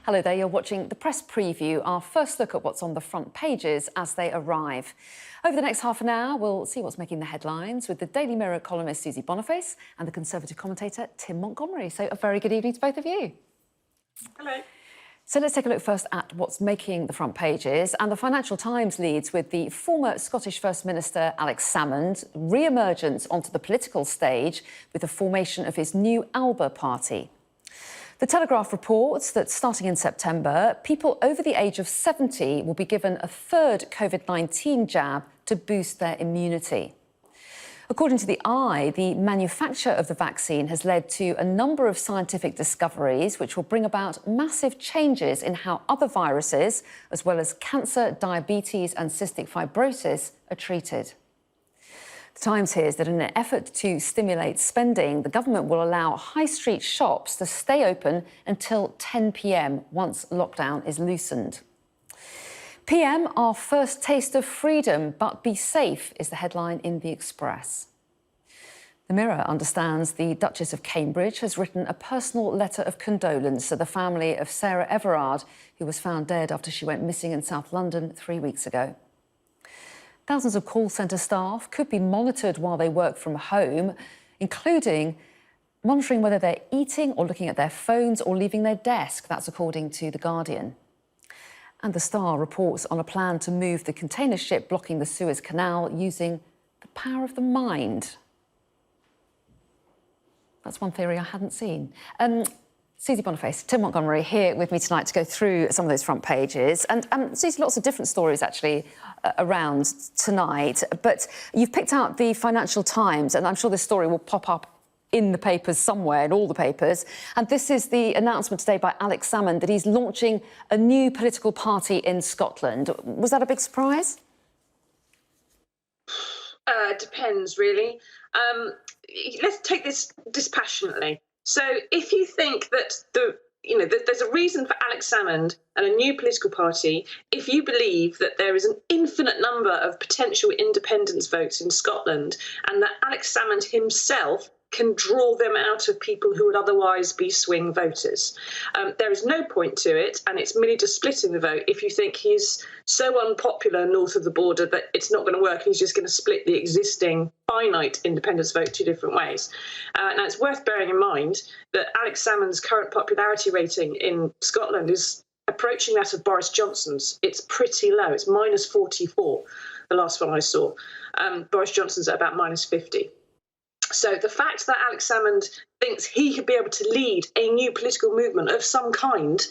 Hello there, you're watching the press preview, our first look at what's on the front pages as they arrive. Over the next half an hour, we'll see what's making the headlines with the Daily Mirror columnist Susie Boniface and the Conservative commentator Tim Montgomerie. So a very good evening to both of you. Hello. So let's take a look first at what's making the front pages. And the Financial Times leads with the former Scottish First Minister Alex Salmond's re-emergence onto the political stage with the formation of his new Alba party. The Telegraph reports that starting in September, people over the age of 70 will be given a third COVID-19 jab to boost their immunity. According to the Eye, the manufacture of the vaccine has led to a number of scientific discoveries which will bring about massive changes in how other viruses, as well as cancer, diabetes and cystic fibrosis, are treated. The Times hears that in an effort to stimulate spending, the government will allow high street shops to stay open until 10 p.m. once lockdown is loosened. PM, our first taste of freedom, but be safe, is the headline in The Express. The Mirror understands the Duchess of Cambridge has written a personal letter of condolence to the family of Sarah Everard, who was found dead after she went missing in South London 3 weeks ago. Thousands of call centre staff could be monitored while they work from home, including monitoring whether they're eating or looking at their phones or leaving their desk. That's according to The Guardian. And The Star reports on a plan to move the container ship blocking the Suez Canal using the power of the mind. That's one theory I hadn't seen. Susie Boniface, Tim Montgomerie here with me tonight to go through some of those front pages. And Susie, lots of different stories actually around tonight. But you've picked out the Financial Times, and I'm sure this story will pop up in the papers somewhere, in all the papers. And this is the announcement today by Alex Salmond that he's launching a new political party in Scotland. Was that a big surprise? Depends, really. Let's take this dispassionately. So if you think that there's a reason for Alex Salmond and a new political party, if you believe that there is an infinite number of potential independence votes in Scotland and that Alex Salmond himself can draw them out of people who would otherwise be swing voters. There is no point to it, and it's merely just splitting the vote if you think he's so unpopular north of the border that it's not going to work and he's just going to split the existing finite independence vote two different ways. Now, it's worth bearing in mind that Alex Salmond's current popularity rating in Scotland is approaching that of Boris Johnson's. It's pretty low. It's minus 44, the last one I saw. Boris Johnson's at about minus 50. So the fact that Alex Salmond thinks he could be able to lead a new political movement of some kind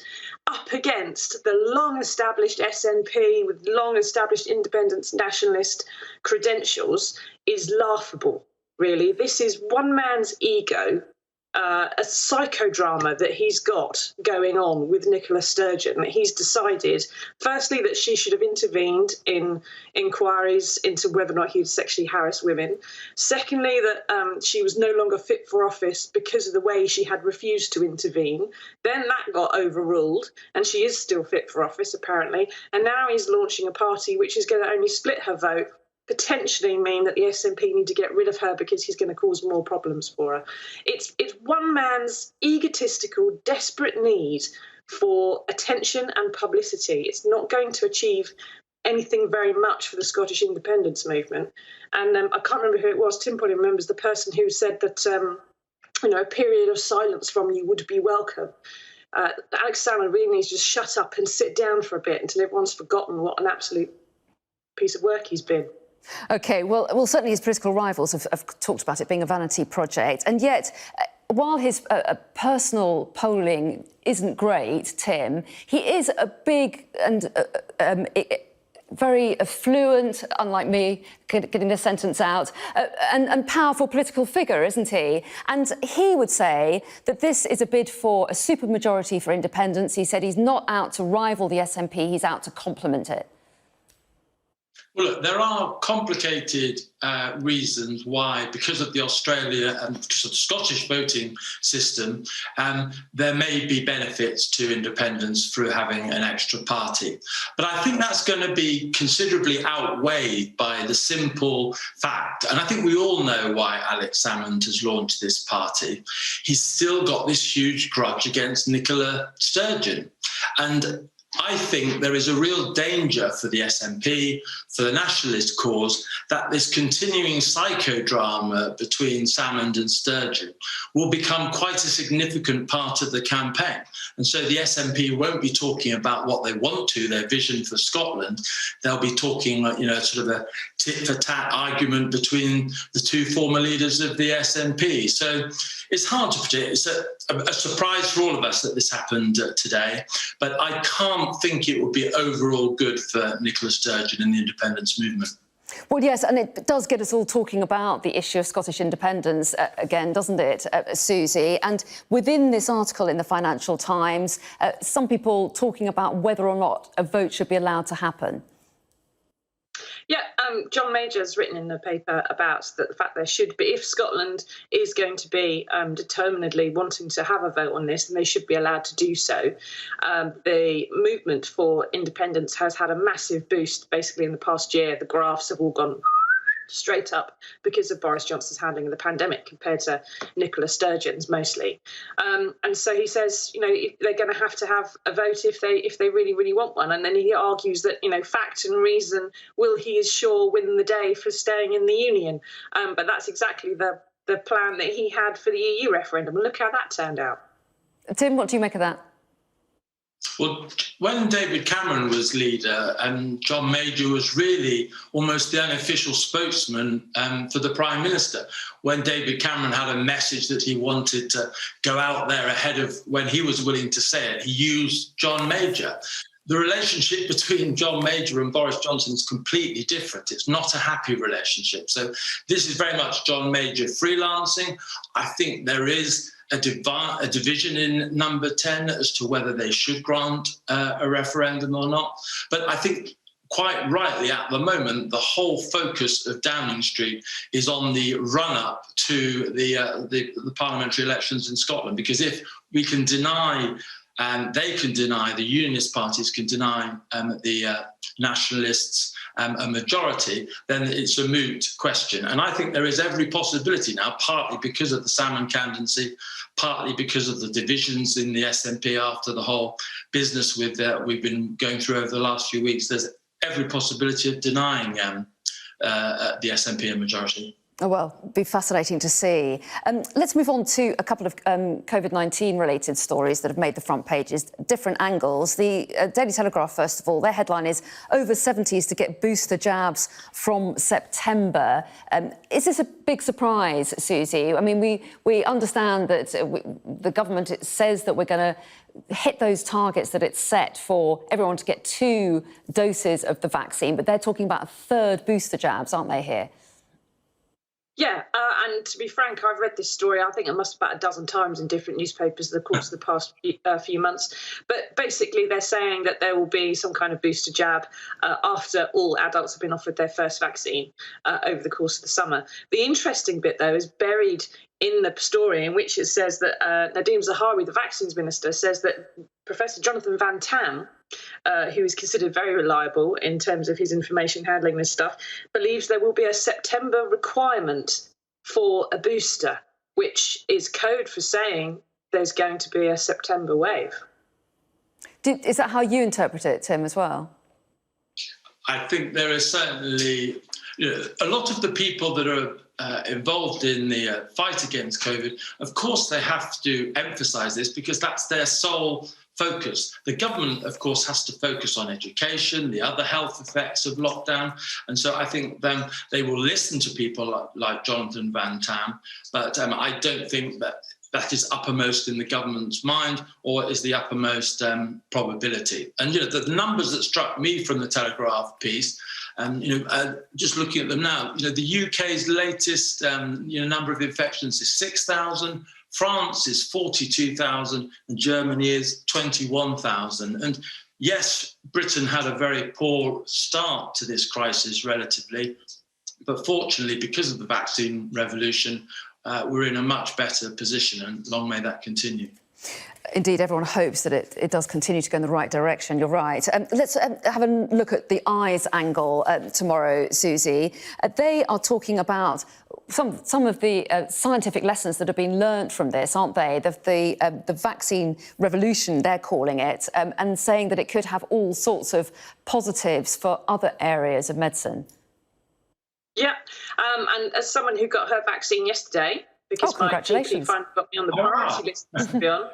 up against the long-established SNP with long-established independence nationalist credentials is laughable, really. This is one man's ego, a psychodrama that he's got going on with Nicola Sturgeon. He's decided, firstly, that she should have intervened in inquiries into whether or not he'd sexually harassed women. Secondly, that she was no longer fit for office because of the way she had refused to intervene. Then that got overruled, and she is still fit for office, apparently. And now he's launching a party which is going to only split her vote, potentially mean that the SNP need to get rid of her because he's going to cause more problems for her. It's one man's egotistical, desperate need for attention and publicity. It's not going to achieve anything very much for the Scottish independence movement. And I can't remember who it was. Tim probably remembers the person who said that a period of silence from you would be welcome. Alex Salmond really needs to just shut up and sit down for a bit until everyone's forgotten what an absolute piece of work he's been. OK, well, certainly his political rivals have talked about it being a vanity project. And yet, while his personal polling isn't great, Tim, he is a big and very affluent, unlike me, getting the sentence out, and powerful political figure, isn't he? And he would say that this is a bid for a supermajority for independence. He said he's not out to rival the SNP, he's out to complement it. Well, look, there are complicated reasons why, because of the Australia and because of the Scottish voting system, there may be benefits to independence through having an extra party. But I think that's going to be considerably outweighed by the simple fact, and I think we all know why Alex Salmond has launched this party. He's still got this huge grudge against Nicola Sturgeon. And I think there is a real danger for the SNP, for the nationalist cause, that this continuing psychodrama between Salmond and Sturgeon will become quite a significant part of the campaign. And so the SNP won't be talking about what they want to, their vision for Scotland. They'll be talking, sort of a tit-for-tat argument between the two former leaders of the SNP. So it's hard to predict. It's a surprise for all of us that this happened today, but I can't think it would be overall good for Nicola Sturgeon and the independence movement. Well, yes, and it does get us all talking about the issue of Scottish independence again, doesn't it, Susie? And within this article in the Financial Times, some people talking about whether or not a vote should be allowed to happen. Yeah, John Major's written in the paper about the fact there should be, if Scotland is going to be determinedly wanting to have a vote on this, then they should be allowed to do so. The movement for independence has had a massive boost basically in the past year. The graphs have all gone straight up because of Boris Johnson's handling of the pandemic compared to Nicola Sturgeon's mostly. And so he says, they're going to have a vote if they really, really want one. And then he argues that, fact and reason will, he is sure, win the day for staying in the Union. But that's exactly the plan that he had for the EU referendum. Look how that turned out. Tim, what do you make of that? Well, when David Cameron was leader, John Major was really almost the unofficial spokesman for the Prime Minister. When David Cameron had a message that he wanted to go out there ahead of when he was willing to say it, he used John Major. The relationship between John Major and Boris Johnson is completely different. It's not a happy relationship. So this is very much John Major freelancing. I think there is a division in number 10 as to whether they should grant a referendum or not. But I think quite rightly at the moment, the whole focus of Downing Street is on the run-up to the parliamentary elections in Scotland, because if we can deny, and they can deny, the unionist parties can deny the nationalists a majority, then it's a moot question. And I think there is every possibility now, partly because of the Salmond candidacy, partly because of the divisions in the SNP after the whole business we've been going through over the last few weeks. There's every possibility of denying the SNP a majority. Oh, well, it'd be fascinating to see. Let's move on to a couple of COVID-19 related stories that have made the front pages, different angles. The Daily Telegraph, first of all, their headline is "Over 70s to get booster jabs from September." Is this a big surprise, Susie? I mean, we understand that the government says that we're going to hit those targets that it's set for everyone to get 2 doses of the vaccine, but they're talking about a 3rd booster jabs, aren't they, here? Yeah, and to be frank, I've read this story, I think it must about a dozen times in different newspapers in the course of the past few months. But basically, they're saying that there will be some kind of booster jab after all adults have been offered their first vaccine over the course of the summer. The interesting bit, though, is buried in the story, in which it says that Nadeem Zahawi, the vaccines minister, says that Professor Jonathan Van Tam, who is considered very reliable in terms of his information handling this stuff, believes there will be a September requirement for a booster, which is code for saying there's going to be a September wave. Is that how you interpret it, Tim, as well? I think there is certainly a lot of the people that are involved in the fight against COVID, of course, they have to emphasise this because that's their sole focus. The government, of course, has to focus on education, the other health effects of lockdown. And so I think they will listen to people like Jonathan Van Tam, but I don't think that is uppermost in the government's mind or is the uppermost probability. And, the numbers that struck me from the Telegraph piece, just looking at them now, the UK's latest number of infections is 6,000. France is 42,000 and Germany is 21,000. And yes, Britain had a very poor start to this crisis relatively, but fortunately, because of the vaccine revolution, we're in a much better position, and long may that continue. Indeed, everyone hopes that it does continue to go in the right direction. You're right. Let's have a look at the eyes angle tomorrow, Susie. They are talking about some of the scientific lessons that have been learned from this, aren't they? The vaccine revolution, they're calling it, and saying that it could have all sorts of positives for other areas of medicine. Yeah, and as someone who got her vaccine yesterday, because my GP finally got me on the priority list to be on,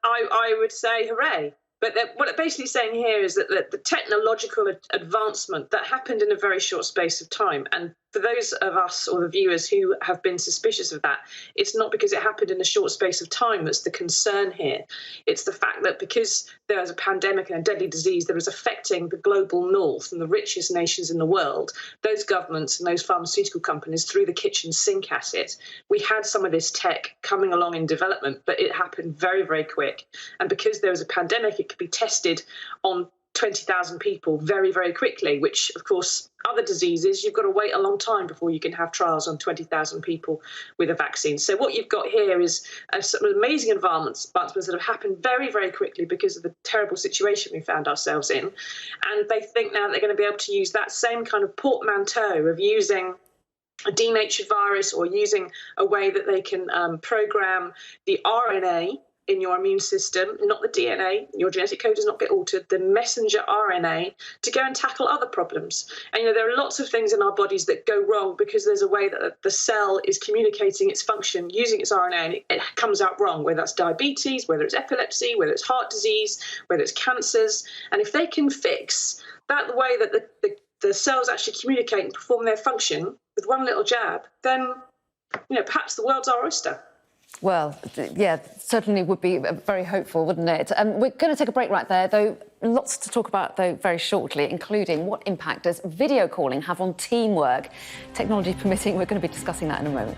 I would say hooray. But what it's basically saying here is that the technological advancement that happened in a very short space of time, and for those of us or the viewers who have been suspicious of that, it's not because it happened in a short space of time that's the concern here. It's the fact that because there was a pandemic and a deadly disease that was affecting the global north and the richest nations in the world, those governments and those pharmaceutical companies threw the kitchen sink at it. We had some of this tech coming along in development, but it happened very, very quick. And because there was a pandemic, it could be tested on 20,000 people very, very quickly, which, of course, other diseases, you've got to wait a long time before you can have trials on 20,000 people with a vaccine. So what you've got here is some amazing advancements that have happened very, very quickly because of the terrible situation we found ourselves in. And they think now they're going to be able to use that same kind of portmanteau of using a denatured virus or using a way that they can program the RNA in your immune system, not the DNA, your genetic code does not get altered, the messenger RNA, to go and tackle other problems. And, there are lots of things in our bodies that go wrong because there's a way that the cell is communicating its function using its RNA, and it comes out wrong, whether that's diabetes, whether it's epilepsy, whether it's heart disease, whether it's cancers. And if they can fix that, the way that the cells actually communicate and perform their function with one little jab, then, perhaps the world's our oyster. Well, yeah, certainly would be very hopeful, wouldn't it? We're going to take a break right there, though. Lots to talk about, though, very shortly, including what impact does video calling have on teamwork? Technology permitting, we're going to be discussing that in a moment.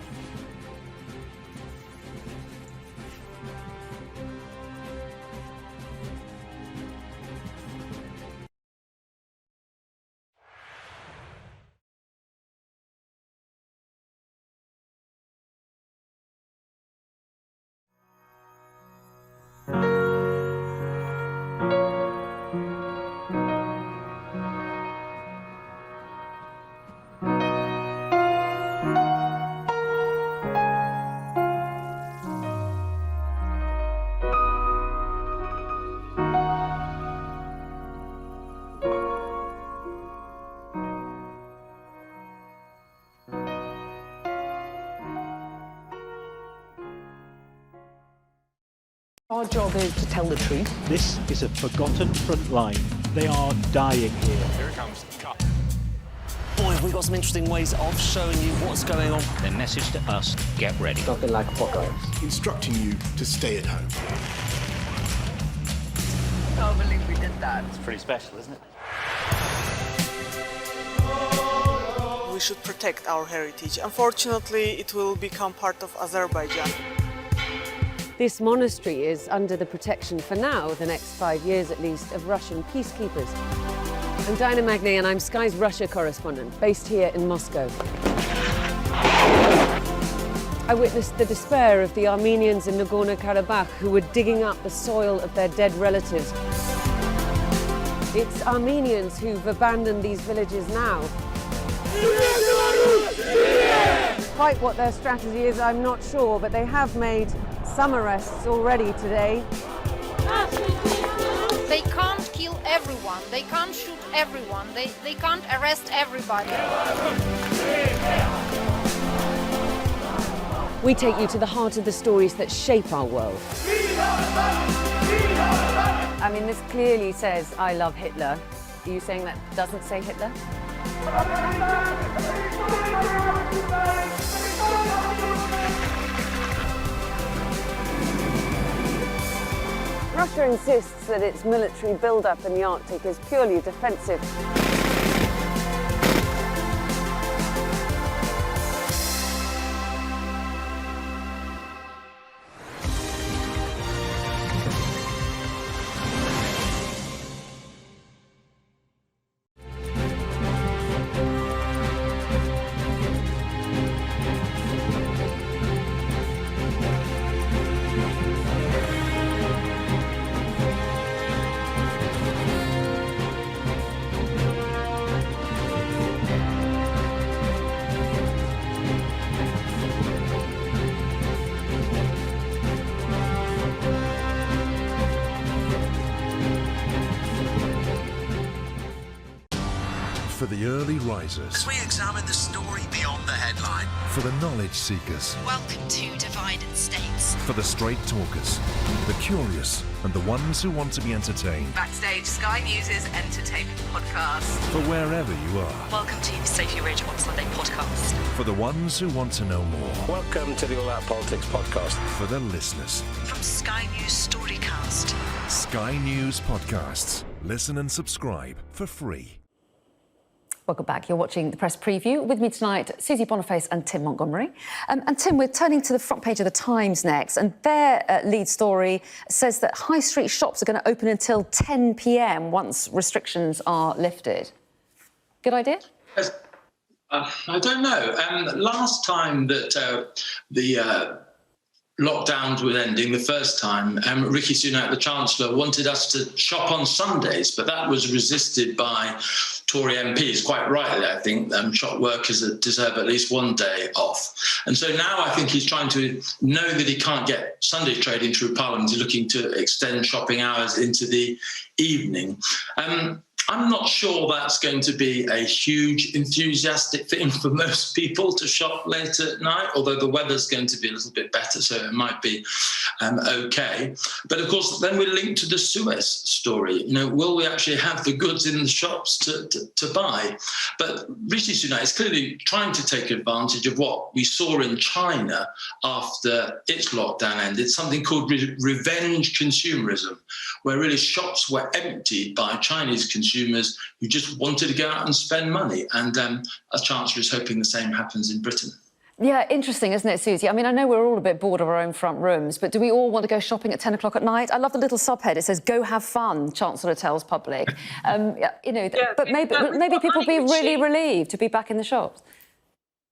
Our job is to tell the truth. This is a forgotten front line. They are dying here. Here it comes. Cut. Boy, have we got some interesting ways of showing you what's going on. Their message to us, get ready. Nothing like apocalypse. Instructing you to stay at home. I can't believe we did that. It's pretty special, isn't it? We should protect our heritage. Unfortunately, it will become part of Azerbaijan. This monastery is under the protection, for now, the next 5 years at least, of Russian peacekeepers. I'm Diana Magny, and I'm Sky's Russia correspondent, based here in Moscow. I witnessed the despair of the Armenians in Nagorno-Karabakh who were digging up the soil of their dead relatives. It's Armenians who've abandoned these villages now. Quite what their strategy is, I'm not sure, but they have made some arrests already today. They can't kill everyone, they can't shoot everyone, they can't arrest everybody. We take you to the heart of the stories that shape our world. I mean, this clearly says, I love Hitler. Are you saying that doesn't say Hitler? Russia insists that its military build-up in the Arctic is purely defensive. For the early risers. We examine the story beyond the headline. For the knowledge seekers. Welcome to Divided States. For the straight talkers, the curious, and the ones who want to be entertained. Backstage, Sky News' entertainment podcast. For wherever you are. Welcome to Sophie Ridge on Sunday podcast. For the ones who want to know more. Welcome to the All Out Politics podcast. For the listeners. From Sky News Storycast. Sky News Podcasts. Listen and subscribe for free. Welcome back. You're watching the press preview. With me tonight, Susie Boniface and Tim Montgomerie. And Tim, we're turning to the front page of the Times next, and their lead story says that high street shops are going to open until 10 p.m. once restrictions are lifted. Good idea? I don't know. Last time that the lockdowns were ending, the first time, Rishi Sunak, the Chancellor, wanted us to shop on Sundays, but that was resisted by Tory MPs, quite rightly, I think. Shop workers deserve at least one day off. And so now I think he's trying to know that he can't get Sunday trading through Parliament. He's looking to extend shopping hours into the evening. I'm not sure that's going to be a huge enthusiastic thing for most people to shop late at night, although the weather's going to be a little bit better, so it might be OK. But of course, then we're linked to the Suez story. You know, will we actually have the goods in the shops to buy? But Rishi Sunak is clearly trying to take advantage of what we saw in China after its lockdown ended, something called revenge consumerism, where really shops were emptied by Chinese consumers who just wanted to go out and spend money. And a Chancellor is hoping the same happens in Britain. Yeah, interesting, isn't it, Susie? I mean, I know we're all a bit bored of our own front rooms, but do we all want to go shopping at 10 o'clock at night? I love the little subhead. It says, "Go have fun," Chancellor tells public. You know, yeah, but maybe people will be really relieved to be back in the shops.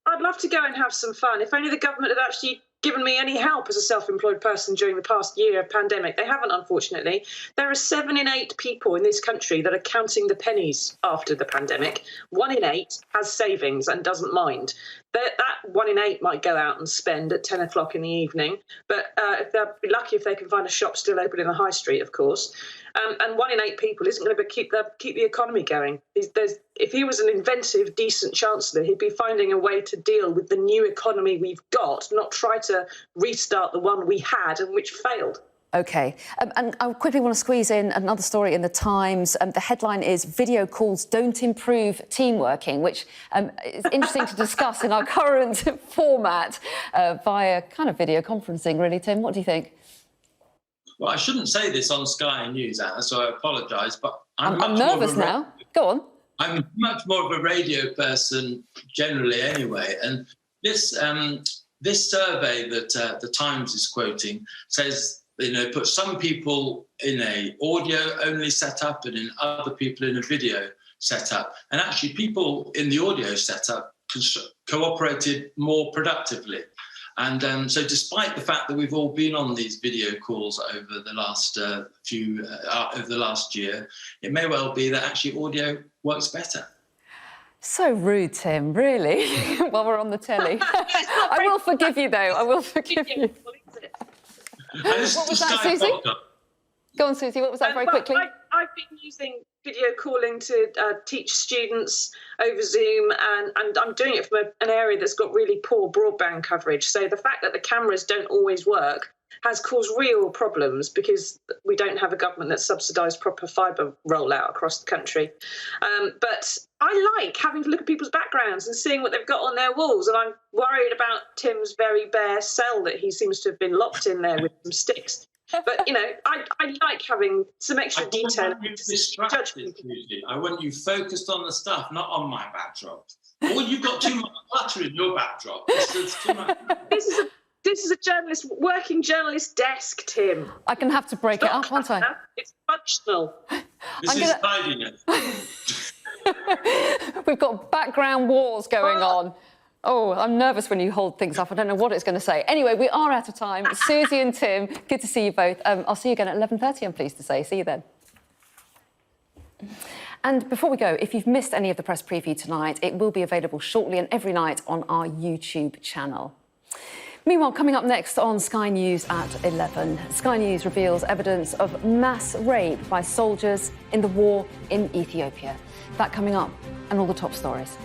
I'd love to go and have some fun. If only the government had actually given me any help as a self-employed person during the past year of pandemic. They haven't, unfortunately. There are 7 in 8 people in this country that are counting the pennies after the pandemic. 1 in 8 has savings and doesn't mind. That 1 in 8 might go out and spend at 10 o'clock in the evening, but if they'll be lucky if they can find a shop still open in the high street, of course. And 1 in 8 people isn't going to keep the economy going. If he was an inventive, decent chancellor, he'd be finding a way to deal with the new economy we've got, not try to restart the one we had and which failed. OK. And I quickly want to squeeze in another story in the Times. The headline is "Video calls don't improve team working," which is interesting to discuss in our current format via kind of video conferencing, really. Tim, what do you think? Well, I shouldn't say this on Sky News, Anna, so I apologise, but I'm nervous now. Go on. I'm much more of a radio person generally anyway, and this survey that the Times is quoting says, you know, put some people in a audio-only setup and in other people in a video setup. And actually, people in the audio setup cooperated more productively. And so despite the fact that we've all been on these video calls over the last over the last year, it may well be that actually audio works better. So rude, Tim, really, while we're on the telly. I will forgive you, though. I will forgive you. What was that, Susie? Go on, Susie. What was that, very quickly? I've been using video calling to teach students over Zoom, and I'm doing it from an area that's got really poor broadband coverage. So the fact that the cameras don't always work has caused real problems because we don't have a government that's subsidised proper fibre rollout across the country. But I like having to look at people's backgrounds and seeing what they've got on their walls. And I'm worried about Tim's very bare cell that he seems to have been locked in there with some sticks. But, you know, I like having some extra detail. I want you focused on the stuff, not on my backdrop. Or you've got too much clutter in your backdrop. There's too much. This is a working journalist desk, Tim. I'm going to have to break it up, aren't I? It's functional. This is tidiness. We've got background wars going on. Oh, I'm nervous when you hold things up. I don't know what it's going to say. Anyway, we are out of time. Susie and Tim, good to see you both. I'll see you again at 11:30, I'm pleased to say. See you then. And before we go, if you've missed any of the press preview tonight, it will be available shortly and every night on our YouTube channel. Meanwhile, coming up next on Sky News at 11, Sky News reveals evidence of mass rape by soldiers in the war in Ethiopia. That coming up, and all the top stories.